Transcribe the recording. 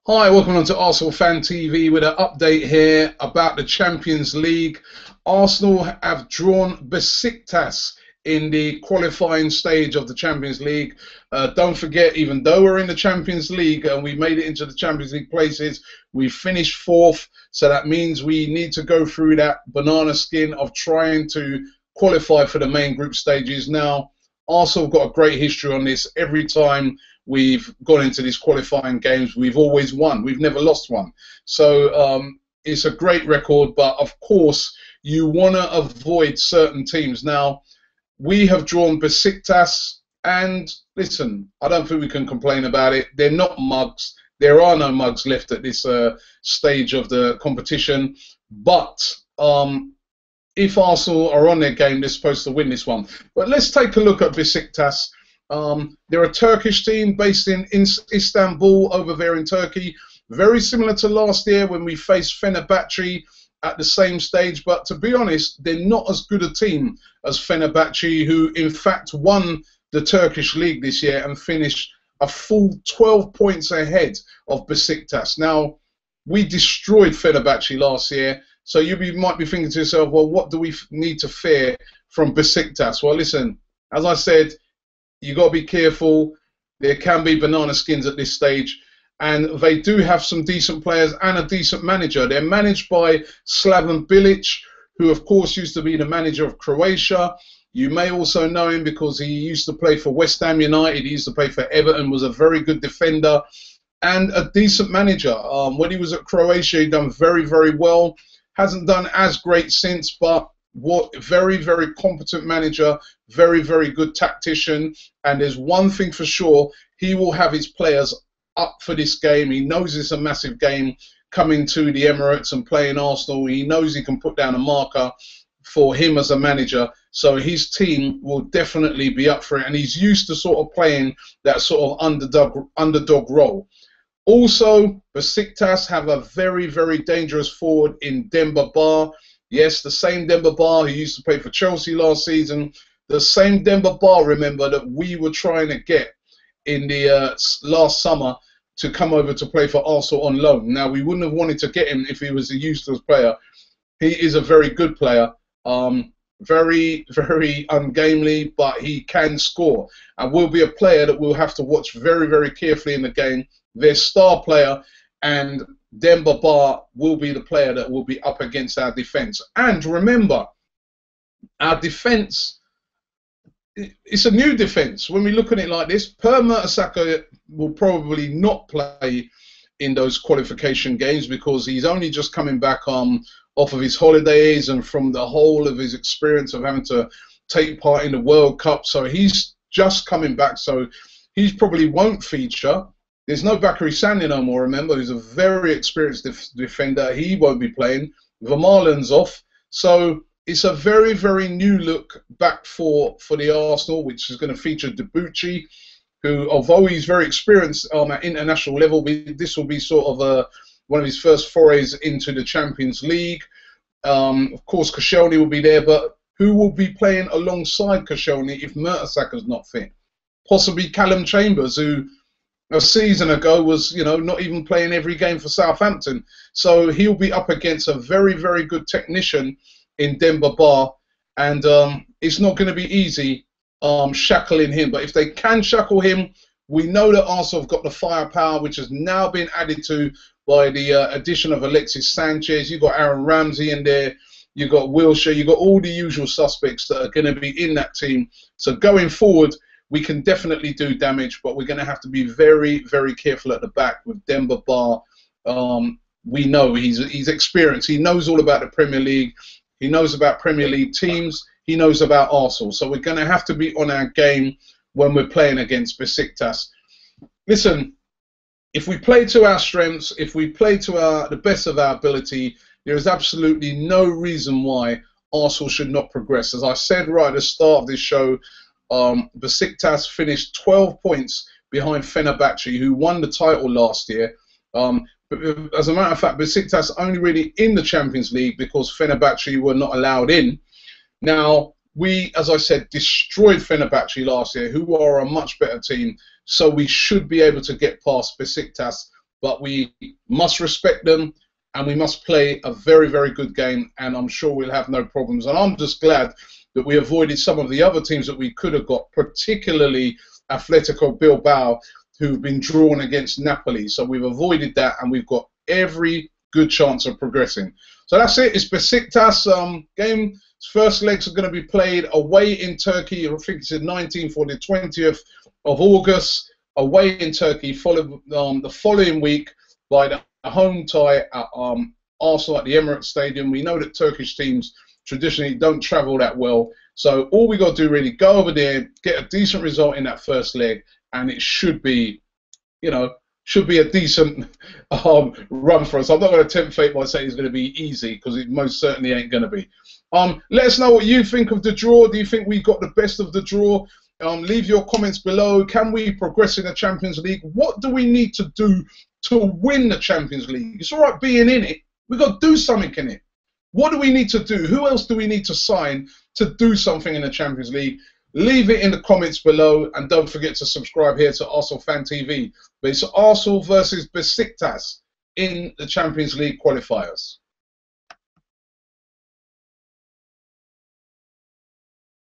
Hi, welcome on to Arsenal Fan TV with an update here about the Champions League. Arsenal have drawn Besiktas in the qualifying stage of the Champions League. Don't forget, even though we're in the Champions League and we made it into the Champions League places, we finished fourth. So that means we need to go through that banana skin of trying to qualify for the main group stages. Now, Arsenal have got a great history on this. Every time we've gone into these qualifying games, we've always won. We've never lost one. So it's a great record, but of course you want to avoid certain teams. Now, we have drawn Besiktas, and listen, I don't think we can complain about it. They're not mugs. There are no mugs left at this stage of the competition. But if Arsenal are on their game, they're supposed to win this one. But let's take a look at Besiktas. They're a Turkish team based in Istanbul over there in Turkey. Very similar to last year when we faced Fenerbahce at the same stage. But to be honest, they're not as good a team as Fenerbahce, who in fact won the Turkish league this year and finished a full 12 points ahead of Besiktas. Now, we destroyed Fenerbahce last year. So you might be thinking to yourself, well, what do we need to fear from Besiktas? Well, listen, as I said, you got to be careful. There can be banana skins at this stage, and they do have some decent players and a decent manager. They're managed by Slaven Bilic, who of course used to be the manager of Croatia. You may also know him because he used to play for West Ham United. He used to play for Everton, was a very good defender and a decent manager. When he was at Croatia, he done very, very well. Hasn't done as great since, but very, very competent manager, very, very good tactician. And there's one thing for sure, he will have his players up for this game. He knows it's a massive game coming to the Emirates and playing Arsenal. He knows he can put down a marker for him as a manager. So his team will definitely be up for it. And he's used to sort of playing that sort of underdog role. Also, Besiktas have a very, very dangerous forward in Demba Ba. Yes, the same Demba Ba who used to play for Chelsea last season. The same Demba Ba, remember, that we were trying to get in the last summer to come over to play for Arsenal on loan. Now, we wouldn't have wanted to get him if he was a useless player. He is a very good player. Very, very ungamely, but he can score. And will be a player that we'll have to watch very, very carefully in the game. Their star player, and Demba Ba will be the player that will be up against our defence. And remember, our defence, it's a new defence. When we look at it like this, Per Mertesacker will probably not play in those qualification games because he's only just coming back off of his holidays and from the whole of his experience of having to take part in the World Cup. So he's just coming back, so he probably won't feature. There's no Bakary Sagna no more, remember, who's a very experienced defender. He won't be playing. Vermaelen's off. So it's a very, very new look back for the Arsenal, which is going to feature Debuchy, who, although he's very experienced at international level, this will be sort of one of his first forays into the Champions League. Of course, Koscielny will be there, but who will be playing alongside Koscielny if Mertesacker's not fit? Possibly Callum Chambers, who a season ago was, not even playing every game for Southampton. So he'll be up against a very, very good technician in Demba Ba, and it's not going to be easy shackling him. But if they can shackle him, we know that Arsenal have got the firepower, which has now been added to by the addition of Alexis Sanchez. You've got Aaron Ramsey in there. You've got Wilshere. You've got all the usual suspects that are going to be in that team. So going forward, we can definitely do damage, but we're going to have to be very, very careful at the back with Demba Ba. We know he's experienced. He knows all about the Premier League. He knows about Premier League teams. He knows about Arsenal. So we're going to have to be on our game when we're playing against Besiktas. Listen, if we play to our strengths, if we play to the best of our ability, there is absolutely no reason why Arsenal should not progress. As I said right at the start of this show, Besiktas finished 12 points behind Fenerbahce, who won the title last year. But as a matter of fact, Besiktas only really in the Champions League because Fenerbahce were not allowed in. Now, we, as I said, destroyed Fenerbahce last year, who are a much better team. So we should be able to get past Besiktas. but we must respect them and we must play a very, very good game, and I'm sure we'll have no problems. And I'm just glad that we avoided some of the other teams that we could have got, particularly Atletico Bilbao, who've been drawn against Napoli. So we've avoided that, and we've got every good chance of progressing. So that's it. It's Besiktas game. First legs are going to be played away in Turkey. I think it's the 19th or the 20th of August, away in Turkey, followed the following week by the home tie at Arsenal at the Emirates Stadium. We know that Turkish teams traditionally don't travel that well, so all we got to do really go over there, get a decent result in that first leg, and it should be, you know, should be a decent run for us. I'm not going to tempt fate by saying it's going to be easy, because it most certainly ain't going to be. Let us know what you think of the draw. Do you think we got the best of the draw? Leave your comments below. Can we progress in the Champions League? What do we need to do to win the Champions League? It's all right being in it. We've got to do something in it. What do we need to do? Who else do we need to sign to do something in the Champions League? Leave it in the comments below, and don't forget to subscribe here to Arsenal Fan TV. But it's Arsenal versus Besiktas in the Champions League qualifiers.